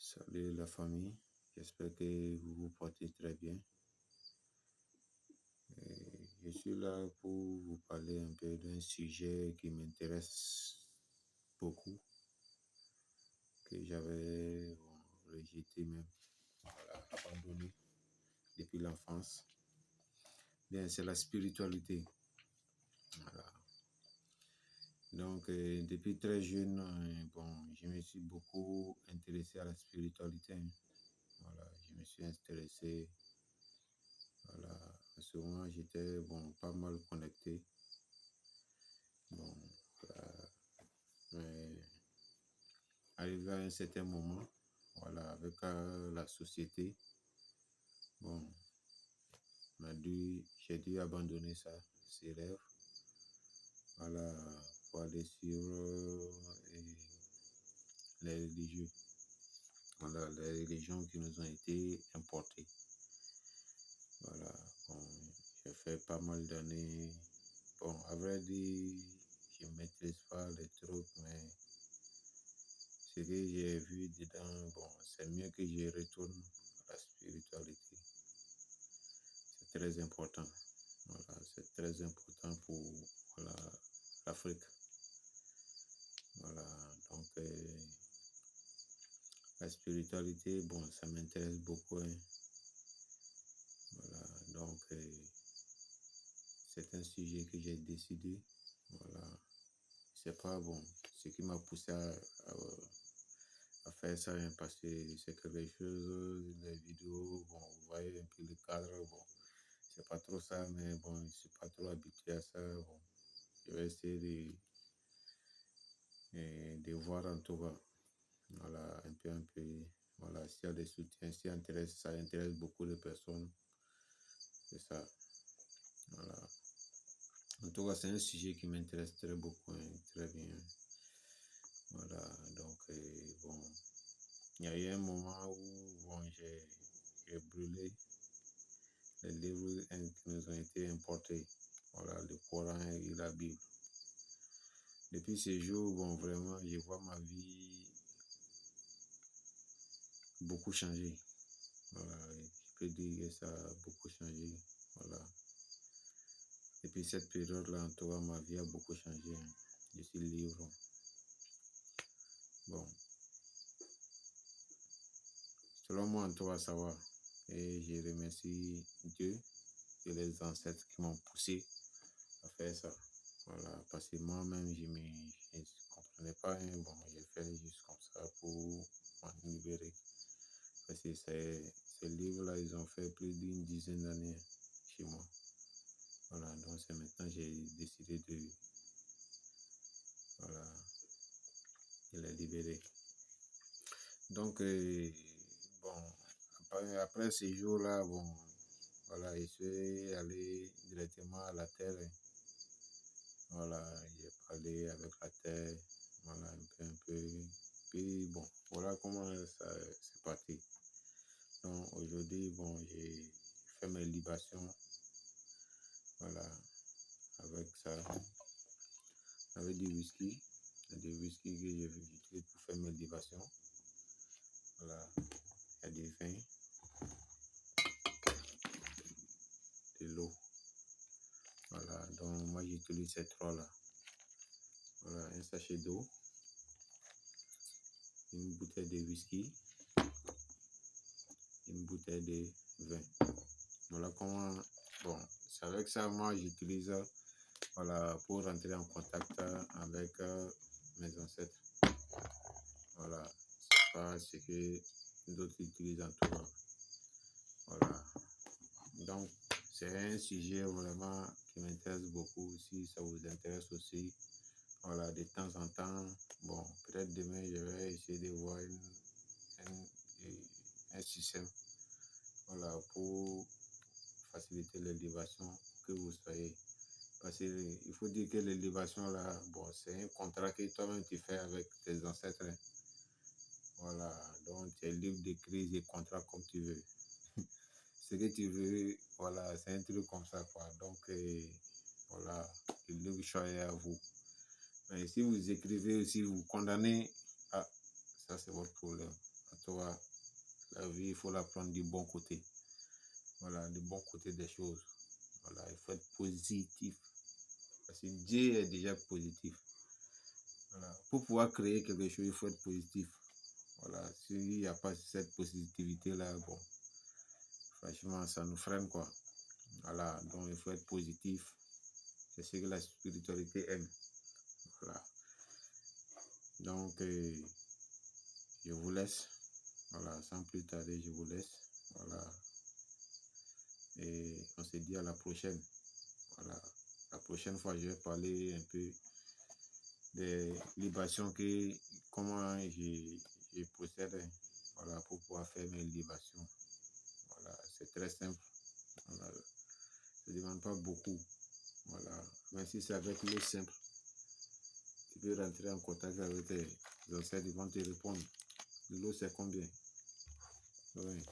Salut la famille, j'espère que vous vous portez très bien. Je suis là pour vous parler un peu d'un sujet qui m'intéresse beaucoup, que j'avais rejeté même, abandonné depuis l'enfance. Bien, c'est la spiritualité. Voilà. Donc, depuis très jeune, je me suis beaucoup intéressé à la spiritualité. Voilà, je me suis intéressé. Voilà, à ce moment, j'étais pas mal connecté. Voilà. Mais arrivé à un certain moment, voilà, avec la société, bon, j'ai dû abandonner ça, ces rêves, voilà, pour aller suivre les religieux, voilà, les religions qui nous ont été importées. Voilà, j'ai fait pas mal d'années. Bon, à vrai dire, je ne maîtrise pas les trucs, mais ce que j'ai vu dedans, c'est mieux que je retourne à la spiritualité. C'est très important. Voilà, c'est très important pour l'Afrique. Voilà, donc la spiritualité, ça m'intéresse beaucoup. Voilà, donc c'est un sujet que j'ai décidé. Voilà, c'est pas ce qui m'a poussé à faire ça, parce que c'est quelque chose, les vidéos, vous voyez un peu le cadre, c'est pas trop ça, mais je suis pas trop habitué à ça. Je vais essayer de voir en tout cas, voilà, un peu, voilà, s'il y a des soutiens, ça intéresse beaucoup de personnes, c'est ça, voilà. En tout cas, c'est un sujet qui m'intéresse très beaucoup, très bien, voilà, donc, il y a eu un moment où, j'ai brûlé les livres qui nous ont été importés, voilà, le Coran et la Bible. Depuis ce jour, vraiment, je vois ma vie beaucoup changer. Voilà, je peux dire que ça a beaucoup changé. Voilà. Depuis cette période-là, en tout cas, ma vie a beaucoup changé. Je suis libre. Bon, selon moi, en tout cas, ça va. Et je remercie Dieu et les ancêtres qui m'ont poussé à faire ça. Voilà, parce que moi-même, je ne comprenais pas. J'ai fait juste comme ça pour m'en libérer. Parce que ces livres-là, ils ont fait plus d'une dizaine d'années chez moi. Voilà, donc c'est maintenant que j'ai décidé voilà, de les libérer. Donc, après ces jours-là, voilà, je suis allé directement à la terre. Voilà, j'ai parlé avec la terre, voilà, un peu. Puis, voilà comment ça s'est parti. Donc, aujourd'hui, j'ai fait mes libations, voilà, avec ça, avec du whisky que j'utilise pour faire mes libations. Voilà, il y a du vin, de l'eau. Voilà, donc moi j'utilise ces trois-là. Voilà, un sachet d'eau, une bouteille de whisky, une bouteille de vin. Voilà comment, c'est avec ça, moi j'utilise, voilà, pour rentrer en contact avec mes ancêtres. Voilà, c'est pas ce que d'autres utilisent en tout cas. Voilà, donc c'est un sujet vraiment qui m'intéresse beaucoup. Si ça vous intéresse aussi, voilà, de temps en temps, peut-être demain je vais essayer de voir un système, voilà, pour faciliter l'élévation, que vous soyez. Parce qu'il faut dire que l'élévation là, c'est un contrat que toi-même tu fais avec tes ancêtres. Voilà, donc tu es libre d'écrire des contrats comme tu veux. Ce que tu veux, voilà, c'est un truc comme ça, quoi. Donc, voilà, le libre choix est à vous. Mais si vous écrivez, si vous condamnez, ça c'est votre problème. à toi, la vie, il faut la prendre du bon côté. Voilà, du bon côté des choses. Voilà, il faut être positif. Parce que Dieu est déjà positif. Voilà. Pour pouvoir créer quelque chose, il faut être positif. Voilà, s'il n'y a pas cette positivité-là, bon, franchement, ça nous freine, quoi. Voilà, donc il faut être positif. C'est ce que la spiritualité aime. Voilà. Donc, je vous laisse. Voilà, sans plus tarder, je vous laisse. Voilà. Et on se dit à la prochaine. Voilà. La prochaine fois, je vais parler un peu des libations, comment je procède, voilà, pour pouvoir faire mes libations. Voilà, c'est très simple. Voilà. Ça ne demande pas beaucoup. Voilà. Même si c'est avec l'eau simple, tu peux rentrer en contact avec tes ancêtres, ils vont te répondre. De l'eau, c'est combien? Oui.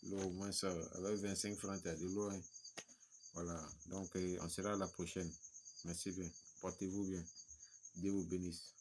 L'eau, au moins, ça, avec 25 francs, tu as de l'eau. Hein. Voilà. Donc, on sera à la prochaine. Merci bien. Portez-vous bien. Dieu vous bénisse.